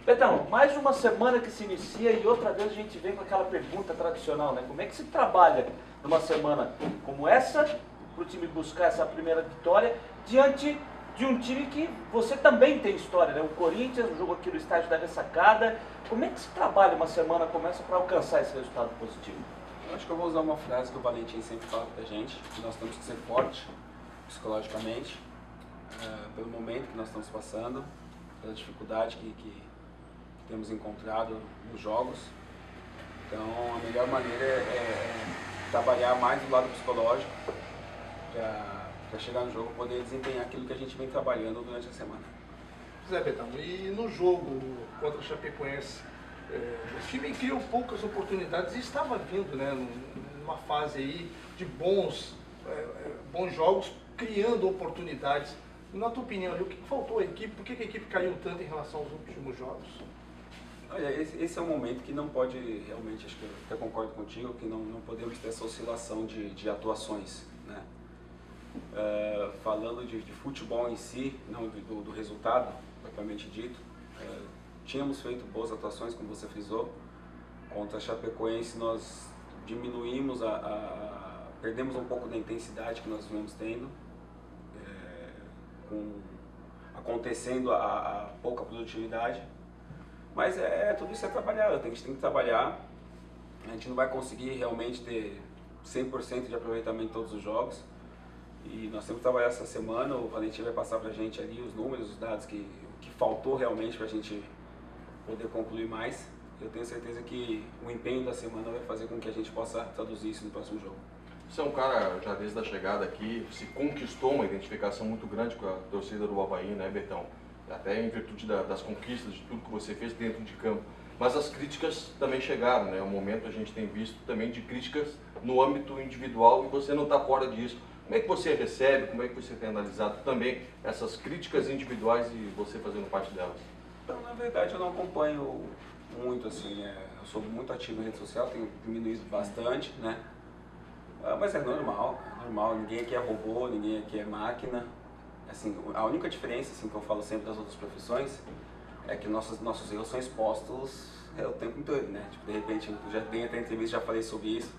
Betão, mais uma semana que se inicia e outra vez a gente vem com aquela pergunta tradicional, né? Como é que se trabalha numa semana como essa, para o time buscar essa primeira vitória, diante de um time que você também tem história, né? O Corinthians, o jogo aqui no estádio da Ressacada. Como é que se trabalha uma semana como essa para alcançar esse resultado positivo? Eu acho que eu vou usar uma frase que o Valentim sempre fala pra gente, que nós temos que ser fortes psicologicamente, pelo momento que nós estamos passando, pela dificuldade que temos encontrado nos jogos. Então a melhor maneira é trabalhar mais do lado psicológico para chegar no jogo e poder desempenhar aquilo que a gente vem trabalhando durante a semana. Zé Betão, e no jogo contra o Chapecoense, o time criou poucas oportunidades e estava vindo, né, numa fase aí de bons jogos, criando oportunidades. Na tua opinião, o que faltou à equipe? Por que a equipe caiu tanto em relação aos últimos jogos? Olha, esse é um momento que não pode, realmente, acho que eu até concordo contigo, que não podemos ter essa oscilação de atuações, né? Falando de futebol em si, não do resultado, propriamente dito, tínhamos feito boas atuações, como você frisou. Contra a Chapecoense nós diminuímos, perdemos um pouco da intensidade que nós viemos tendo, acontecendo a pouca produtividade. Mas tudo isso é trabalhar, a gente tem que trabalhar. A gente não vai conseguir realmente ter 100% de aproveitamento em todos os jogos. E nós temos que trabalhar essa semana, o Valentim vai passar pra gente ali os números, os dados que faltou realmente pra gente poder concluir mais. Eu tenho certeza que o empenho da semana vai fazer com que a gente possa traduzir isso no próximo jogo. Você é um cara, já desde a chegada aqui, se conquistou uma identificação muito grande com a torcida do Avaí, né, Betão? Até em virtude das conquistas, de tudo que você fez dentro de campo. Mas as críticas também chegaram, né? O momento a gente tem visto também de críticas no âmbito individual e você não está fora disso. Como é que você recebe, como é que você tem analisado também essas críticas individuais e você fazendo parte delas? Então, na verdade, eu não acompanho muito, assim, né? Eu sou muito ativo em rede social, tenho diminuído bastante, né? Mas é normal, ninguém aqui é robô, ninguém aqui é máquina. Assim, a única diferença, assim, que eu falo sempre das outras profissões é que nossos erros são expostos o tempo inteiro, né? Tipo, de repente, eu já dei até entrevista, já falei sobre isso.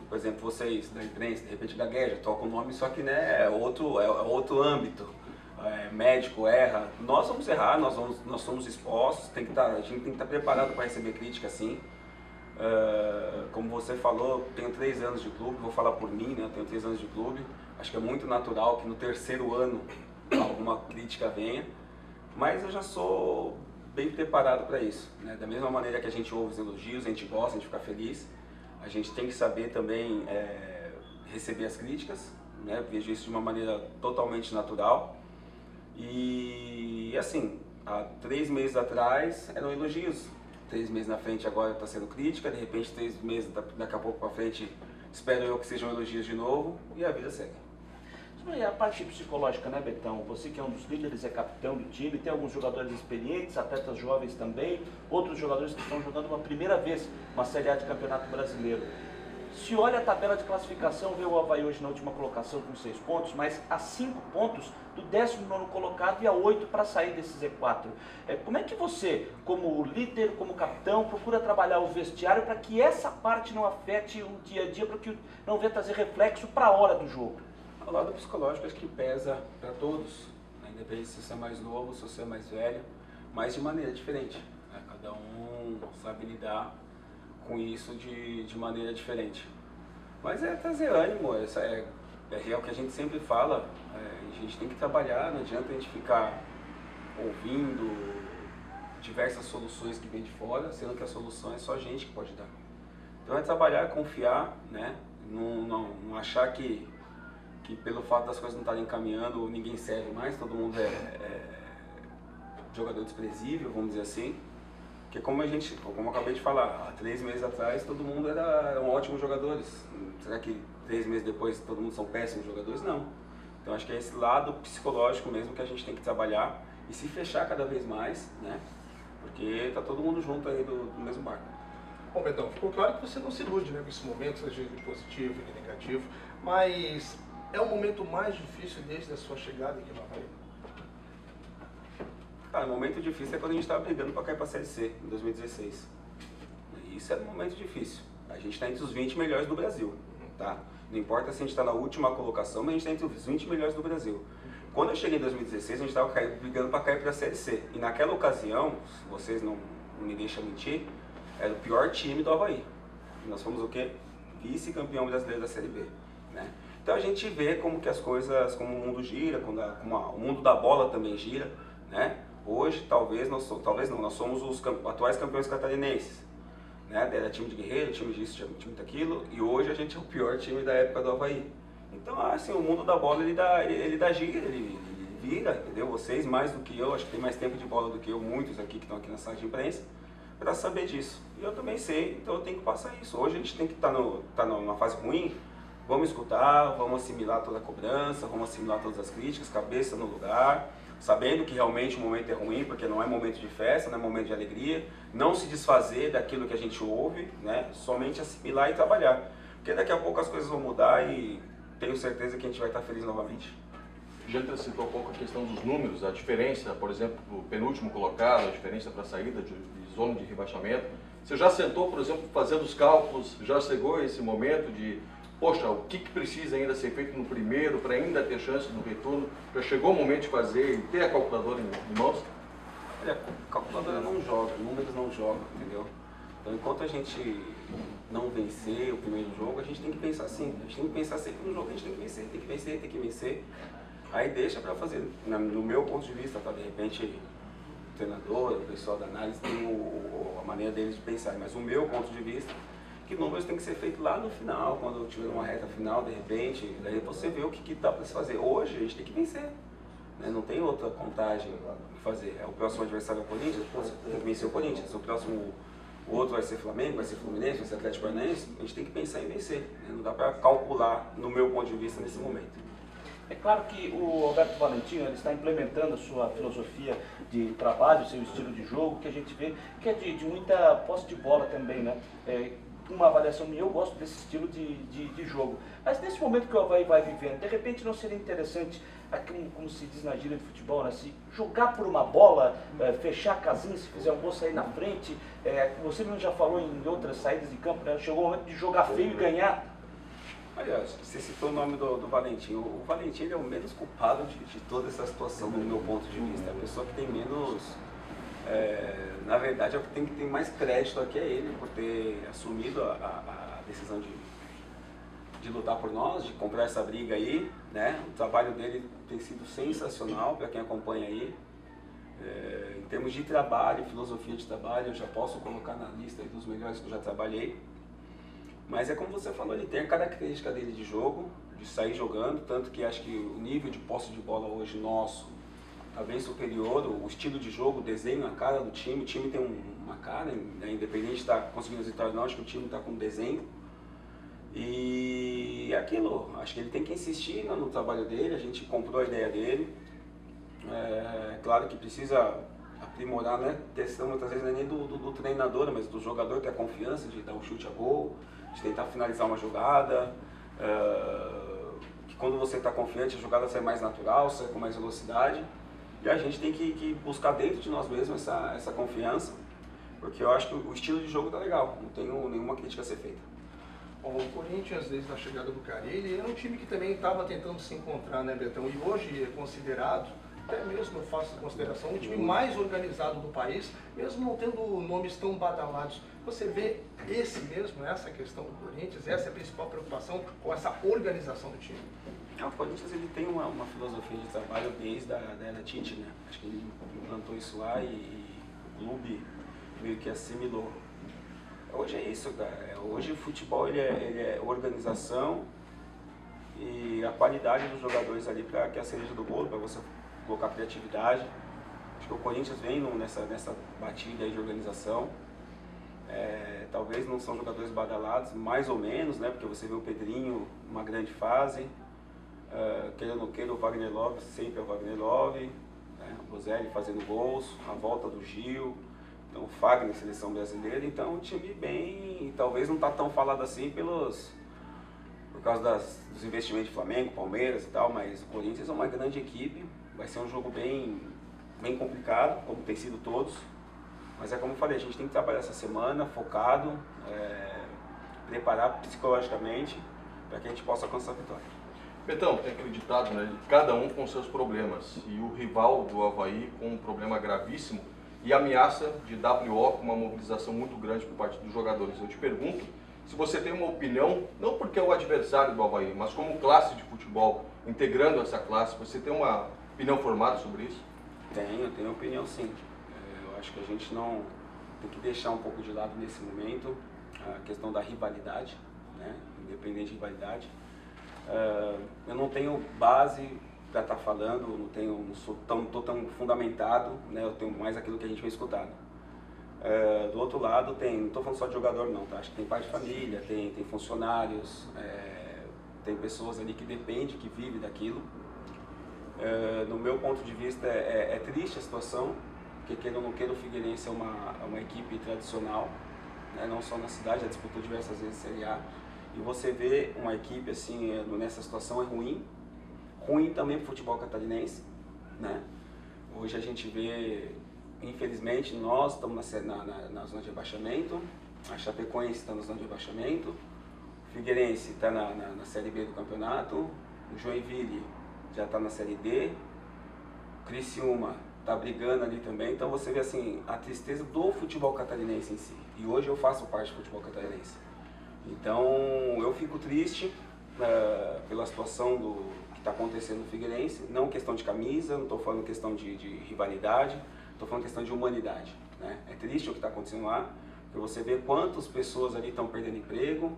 Por exemplo, vocês da imprensa, de repente gagueja, toca o nome, só que, né, é outro âmbito. Médico erra, nós vamos errar, nós somos expostos, a gente tem que estar preparado para receber crítica, sim. Como você falou, tenho 3 anos de clube, vou falar por mim, né? Eu tenho 3 anos de clube. Acho que é muito natural que no 3º ano alguma crítica venha, mas eu já sou bem preparado para isso, né? Da mesma maneira que a gente ouve os elogios, a gente gosta, a gente fica feliz, a gente tem que saber também receber as críticas, né? Vejo isso de uma maneira totalmente natural. E assim, há 3 meses atrás eram elogios, 3 meses na frente agora está sendo crítica, de repente 3 meses daqui a pouco para frente espero eu que sejam elogios de novo e a vida segue. E a parte psicológica, né, Betão? Você que é um dos líderes, é capitão do time, tem alguns jogadores experientes, atletas jovens também, outros jogadores que estão jogando uma primeira vez uma Série A de Campeonato Brasileiro. Se olha a tabela de classificação, vê o Avaí hoje na última colocação com 6 pontos, mas a 5 pontos do 19º colocado e a 8 para sair desse Z4. Como é que você, como líder, como capitão, procura trabalhar o vestiário para que essa parte não afete o dia a dia, para que não venha trazer reflexo para a hora do jogo? O lado psicológico acho que pesa para todos, né? Independente se você é mais novo, se você é mais velho, mas de maneira diferente, né? Cada um sabe lidar com isso de maneira diferente. Mas é trazer ânimo, é o que a gente sempre fala, a gente tem que trabalhar, não adianta a gente ficar ouvindo diversas soluções que vêm de fora, sendo que a solução é só a gente que pode dar. Então é trabalhar, confiar, né? Não achar que pelo fato das coisas não estarem caminhando, ninguém serve mais, todo mundo é jogador desprezível, vamos dizer assim. Porque como eu acabei de falar, há 3 meses atrás todo mundo eram ótimos jogadores. Será que 3 meses depois todo mundo são péssimos jogadores? Não. Então acho que é esse lado psicológico mesmo que a gente tem que trabalhar e se fechar cada vez mais, né? Porque tá todo mundo junto aí do mesmo barco. Bom, Betão, ficou claro que você não se ilude, né, com esse momento, seja ele positivo ou negativo, mas é o momento mais difícil desde a sua chegada aqui no Avaí? Cara, o momento difícil é quando a gente estava brigando para cair para a Série C, em 2016. Isso era um momento difícil. A gente está entre os 20 melhores do Brasil, tá? Não importa se a gente está na última colocação, mas a gente está entre os 20 melhores do Brasil. Quando eu cheguei em 2016, a gente estava brigando para cair para a Série C. E naquela ocasião, se vocês não me deixam mentir, era o pior time do Avaí. E nós fomos o quê? Vice-campeão brasileiro da Série B, né? Então a gente vê como que as coisas, como o mundo gira, como o mundo da bola também gira, né? Hoje, talvez não, nós somos os atuais campeões catarinenses, né? Era time de guerreiro, time disso, time daquilo, e hoje a gente é o pior time da época do Avaí. Então, assim, o mundo da bola, ele dá gira, ele vira, entendeu? Vocês, mais do que eu, acho que tem mais tempo de bola do que eu, muitos aqui que estão aqui na sala de imprensa, para saber disso. E eu também sei, então eu tenho que passar isso. Hoje a gente tem que estar numa fase ruim, vamos escutar, vamos assimilar toda a cobrança, vamos assimilar todas as críticas, cabeça no lugar, sabendo que realmente o momento é ruim, porque não é momento de festa, não é momento de alegria, não se desfazer daquilo que a gente ouve, né? Somente assimilar e trabalhar. Porque daqui a pouco as coisas vão mudar e tenho certeza que a gente vai estar feliz novamente. Já citou um pouco a questão dos números, a diferença, por exemplo, do penúltimo colocado, a diferença para a saída de zona de rebaixamento. Você já sentou, por exemplo, fazendo os cálculos, já chegou a esse momento de, poxa, o que precisa ainda ser feito no primeiro para ainda ter chance do retorno? Já chegou o momento de fazer e ter a calculadora em mãos? Olha, a calculadora não joga, números não jogam, entendeu? Então, enquanto a gente não vencer o primeiro jogo, a gente tem que pensar assim. A gente tem que pensar sempre no jogo, a gente tem que vencer, tem que vencer, tem que vencer. Aí deixa para fazer, no meu ponto de vista, tá? De repente o treinador, o pessoal da análise tem a maneira deles de pensar, mas o meu ponto de vista, que números tem que ser feito lá no final, quando tiver uma reta final, de repente, daí você vê o que dá para se fazer. Hoje a gente tem que vencer, né? Não tem outra contagem que fazer. O próximo adversário é o Corinthians, tem que vencer o Corinthians. O outro vai ser Flamengo, vai ser Fluminense, vai ser Atlético Paranaense. A gente tem que pensar em vencer, né? Não dá para calcular, no meu ponto de vista, nesse momento. É claro que o Alberto Valentim, ele está implementando a sua filosofia de trabalho, seu estilo de jogo, que a gente vê que é de muita posse de bola também, né? Uma avaliação minha, eu gosto desse estilo de jogo. Mas nesse momento que o Avaí vai vivendo, de repente não seria interessante, como se diz na gíria de futebol, né? Se jogar por uma bola, fechar a casinha, se fizer um gol, sair na frente. Você mesmo já falou em outras saídas de campo, né? Chegou o momento de jogar feio e ganhar. Aliás, você citou o nome do Valentim. O Valentim, ele é o menos culpado de toda essa situação, do meu ponto de vista. É a pessoa que tem menos... na verdade, é o que tem que ter mais crédito aqui é ele, por ter assumido a decisão de lutar por nós, de comprar essa briga aí, né? O trabalho dele tem sido sensacional para quem acompanha aí. Em termos de trabalho, filosofia de trabalho, eu já posso colocar na lista aí dos melhores que eu já trabalhei. Mas é como você falou, ele tem a característica dele de jogo, de sair jogando, tanto que acho que o nível de posse de bola hoje nosso está bem superior, o estilo de jogo, o desenho, a cara do time. O time tem uma cara, né? Independente de estar conseguindo as vitórias, não, acho que o time está com desenho. E aquilo, acho que ele tem que insistir no trabalho dele, a gente comprou a ideia dele. Claro que precisa aprimorar, né? Questão muitas vezes não é nem do treinador, mas do jogador ter a confiança de dar um chute a gol, de tentar finalizar uma jogada, que quando você está confiante a jogada sai mais natural, sai com mais velocidade, e a gente tem que buscar dentro de nós mesmos essa confiança, porque eu acho que o estilo de jogo está legal, não tenho nenhuma crítica a ser feita. O Corinthians, desde a chegada do Carille, era um time que também estava tentando se encontrar, né, Betão? E hoje é considerado, até mesmo eu faço consideração, o time mais organizado do país, mesmo não tendo nomes tão badalados. Você vê essa questão do Corinthians, essa é a principal preocupação com essa organização do time? O Corinthians, ele tem uma filosofia de trabalho desde a era Tite, né? Acho que ele implantou isso lá e o clube meio que assimilou. Hoje é isso, cara. Hoje o futebol ele é organização e a qualidade dos jogadores ali para que a cereja do bolo, para você colocar criatividade. Acho que o Corinthians vem nessa batida aí de organização. Talvez não são jogadores badalados, mais ou menos, né? Porque você vê o Pedrinho numa grande fase. Queira ou não queira, o Wagner Love sempre é o Wagner Love. Né? O Bozelli fazendo gols, a volta do Gil. Então, o Fagner, seleção brasileira, então um time bem, talvez não está tão falado assim por causa dos investimentos de Flamengo, Palmeiras e tal, mas o Corinthians é uma grande equipe, vai ser um jogo bem bem complicado, como tem sido todos. Mas é como eu falei, a gente tem que trabalhar essa semana focado, preparar psicologicamente para que a gente possa alcançar a vitória. Betão, tem acreditado, né? Cada um com seus problemas. E o rival do Avaí com um problema gravíssimo e ameaça de WO com uma mobilização muito grande por parte dos jogadores. Eu te pergunto se você tem uma opinião, não porque é o adversário do Avaí, mas como classe de futebol, integrando essa classe, você tem uma opinião formada sobre isso? Tenho opinião sim. Eu acho que a gente não tem que deixar um pouco de lado nesse momento a questão da rivalidade, né? Independente de rivalidade. Eu não tenho base para estar falando, não estou tão fundamentado, né? Eu tenho mais aquilo que a gente vem escutando. Do outro lado, não estou falando só de jogador não, tá? Acho que tem pai de família, tem funcionários, tem pessoas ali que dependem, que vivem daquilo. No meu ponto de vista é triste a situação, porque queira ou não queira, o Figueirense é uma equipe tradicional, né? Não só na cidade, já disputou diversas vezes Série A. E você vê uma equipe assim, nessa situação é ruim também para o futebol catarinense, né? Hoje a gente vê, infelizmente, nós estamos na zona de rebaixamento, a Chapecoense está na zona de rebaixamento, o Figueirense está na Série B do campeonato, o Joinville já está na Série D, o Criciúma está brigando ali também, então você vê assim, a tristeza do futebol catarinense em si. E hoje eu faço parte do futebol catarinense. Então eu fico triste pela situação que está acontecendo no Figueirense, não questão de camisa, não estou falando questão de rivalidade, estou falando questão de humanidade, né? É triste o que está acontecendo lá, porque você vê quantas pessoas ali estão perdendo emprego,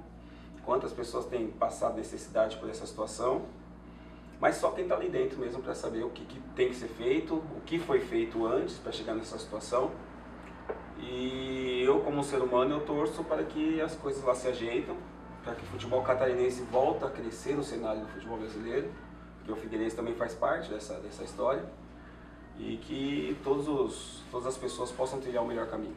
quantas pessoas têm passado necessidade por essa situação, mas só quem está ali dentro mesmo para saber o que tem que ser feito, o que foi feito antes para chegar nessa situação. E eu, como ser humano, eu torço para que as coisas lá se ajeitam, para que o futebol catarinense volte a crescer no cenário do futebol brasileiro, porque o Figueirense também faz parte dessa história, e que todas as pessoas possam trilhar o melhor caminho.